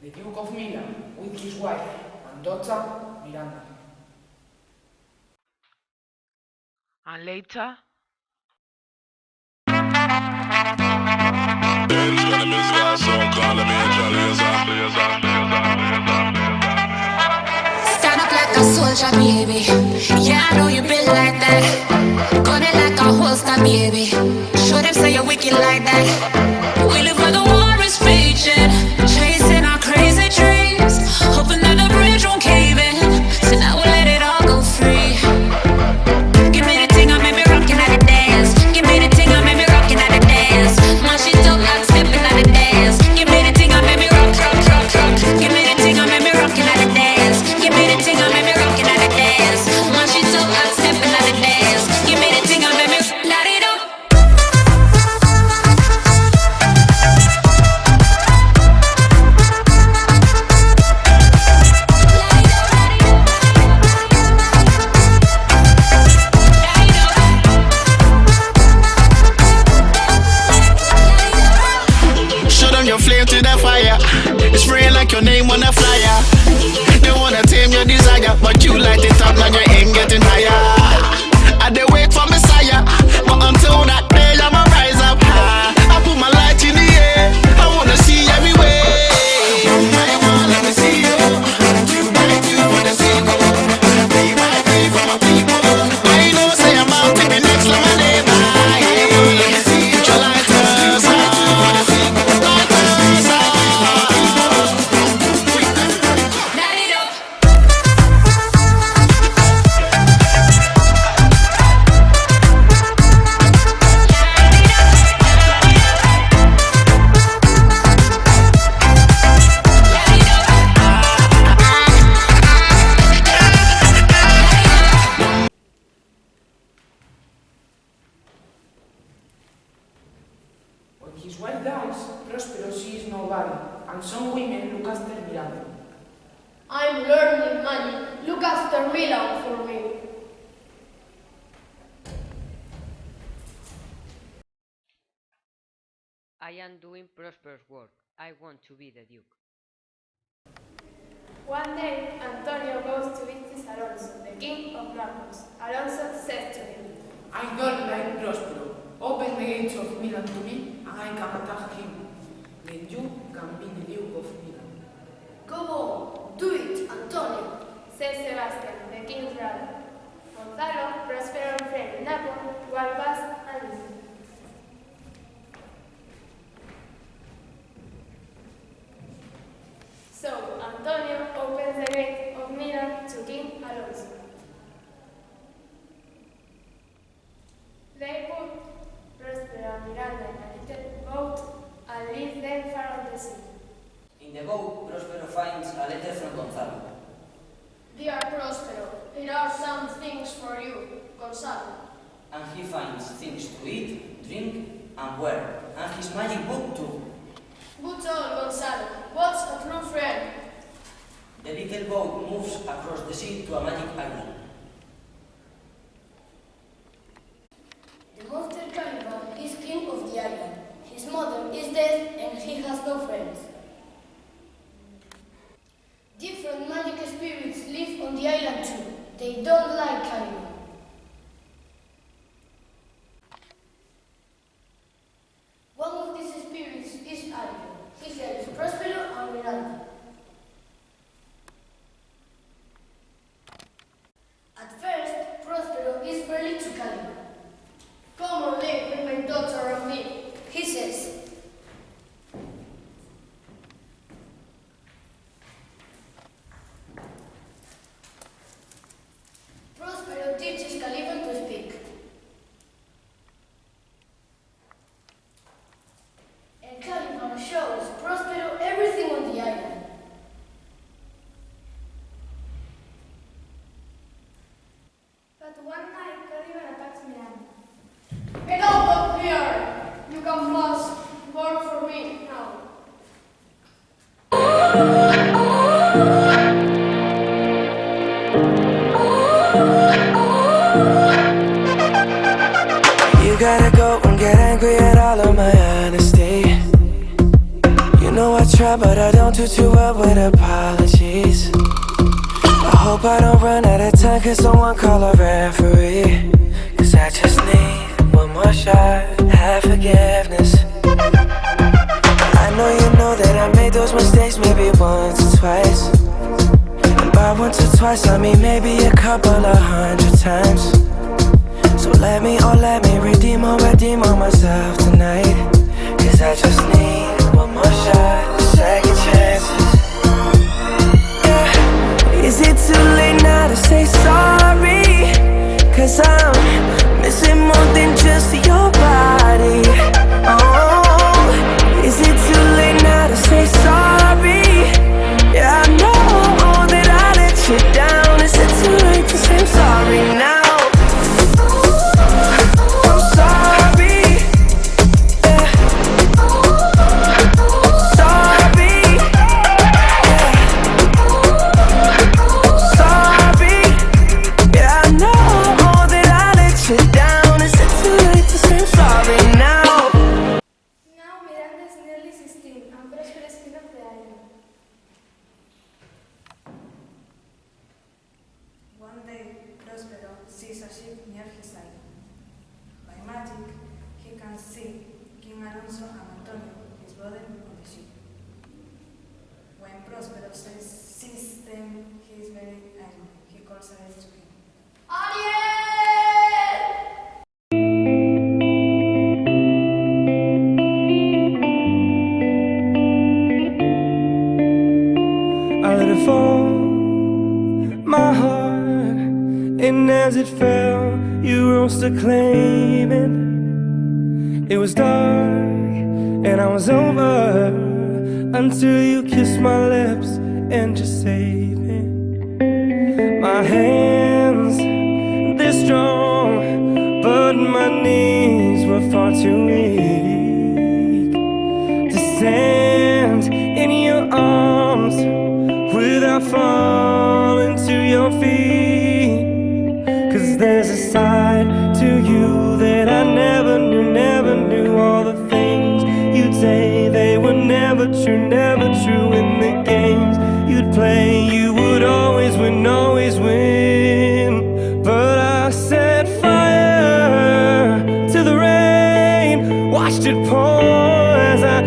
the Duke of Milan with his wife and daughter Miranda. And later, Stand up like a soldier, baby. Yeah, I know you been like that. Gun it like a holster, baby. Show them say you're wicked like that. We live where the war is raging, chasing our crazy dreams, hoping that the bridge won't cave in. So now we'll let it all go free. Give me the thing, I made me rockin' at the dance. Give me the thing, I made me rockin' at the dance. My shit dope like stepping at the dance. Give me the thing, I made me rock, rock, rock, rock. Give me the thing, I made me rockin' at the dance. Give me the thing, I made me rockin' at the dance. My shit dope like stepping at the dance. Give me the thing, I made me light it up. Show them your flame to the fire. It's spraying like your name on a flyer. They wanna tame your desire, but you light it up, now you ain't getting higher. I they wait for Messiah, but until that day I'ma rise up high. I put my light in the air, I wanna see everywhere. I want let me see you. You might do for the single. Be my free for my people. I know say I'm out to the next level. Let me see you. Your lighters up. Light it up. When his wife dies, Prospero sees nobody, and some women look after Miranda. I'm learning magic. Look after Milan for me. I am doing Prosper's work. I want to be the Duke. One day, Antonio goes to visit Alonso, the king of Naples. Alonso says to him, I don't like Prospero. Open the gates of Milan to me, and I can attack him. Then you can be the Duke of Milan. "Go on, do it, Antonio," says Sebastian, the king's brother. Gonzalo, Prospero and friend in Naples, walk past and listen. So, Antonio opens the gate of Milan to King Alonso. They put Prospero and Miranda in a little boat and leave them far on the sea. In the boat, Prospero finds a letter from Gonzalo. "Dear Prospero, here are some things for you, Gonzalo." And he finds things to eat, drink, and wear, and his magic book too. Good old Gonzalo, what's a true friend? The little boat moves across the sea to a magic island. The monster Caliban is king of the island. His mother is dead and he has no friends. Different magic spirits live on the island too. They don't like Caliban. One of these spirits is Alvin. He helps Prospero and Miranda. At first, Prospero is friendly to Caliban. "Come and live with my daughter and me," he says. Prospero teaches Caliban to speak. And Caliban shows Prospero everything on the island. But one night, Caliban attacks Miranda. "Get out of here! You can plus work for me now." You gotta go and get angry at all of my honesty. You know I try, but I don't do too well with apologies. I hope I don't run out of time, cause someone call a referee. Cause I just need one more shot, have forgiveness. I know you know that I made those mistakes maybe once or twice. And by once or twice I mean maybe a couple of 100 times. So let me redeem on myself tonight. Cause I just need one more shot, second chances. Yeah. Is it too late now to say sorry? Cause I'm missing more than just your body. Oh, is it too late now to say sorry? Yeah, I know that I let you down. Is it too late to say I'm sorry now? One day, Prospero sees a ship near his side. By magic, he can see King Alonso and Antonio, his brother, on the ship. When Prospero sees them, he is very angry. He calls Ariel to him. I let it fall, my heart. And as it fell, you rose to claim it. It was dark, and I was over, until you kissed my lips and just saved me. My hands, they're strong, but my knees were far too weak to stand in your arms without falling to your feet. There's a side to you that I never knew. All the things you'd say, they were never true. In the games you'd play, you would always win. But I set fire to the rain, watched it pour as I